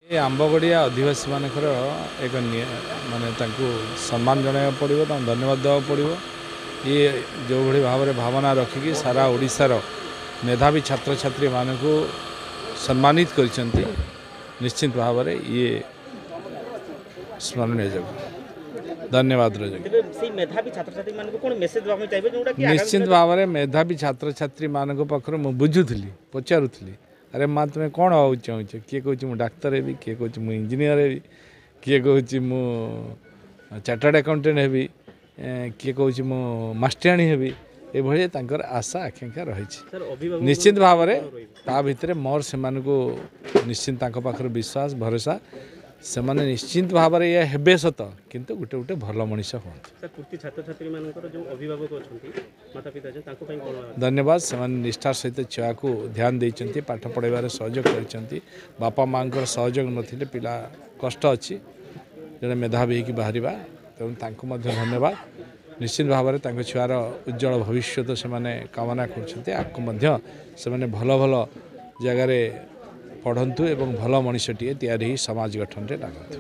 ये आंबगड़िया आदिवासी मानकर एक माने सम्मान जन पड़ो धन्यवाद देवा पड़ो। ये जो भाई भाव में भावना रखिकी सारा ओडिशार मेधावी छात्र छात्री मानक सम्मानित कर निश्चित भाव में ये स्मरणीय जगह धन्यवाद निश्चित भाव में मेधावी छात्र छात्री मान पाखर मुझे बुझुली पचारूली अरे माँ तुम्हें कौन हो चाहूच किए कह मु डाक्तर हेबी किए कह मु इंजीनियर हेबी किए कह मु चार्टर्ड अकाउंटेंट हेबी किए कह मु मास्टराणी हेबी ये आशा आकांक्षा रही निश्चित भाव में ता भितर मोर से निश्चित पाखर विश्वास भरोसा से माने निश्चित भाव में ये हेबे सत किंतु गोटे गोटे भल मनीष हूँ धन्यवाद से निष्ठार सहित छुआ को ध्यान देते पाठ पढ़ाइबार सहयोग कर बापा माँ सहयोग नथिले पिला कष्ट अच्छी जड़े मेधावी होगी बाहर तेणु धन्यवाद निश्चित भाव में छुआर उज्जवल भविष्य से कामना कर भल भल जगार पढ़ंतु एवं भल मनीषटीए तैयारी समाज गठन में लागंतु।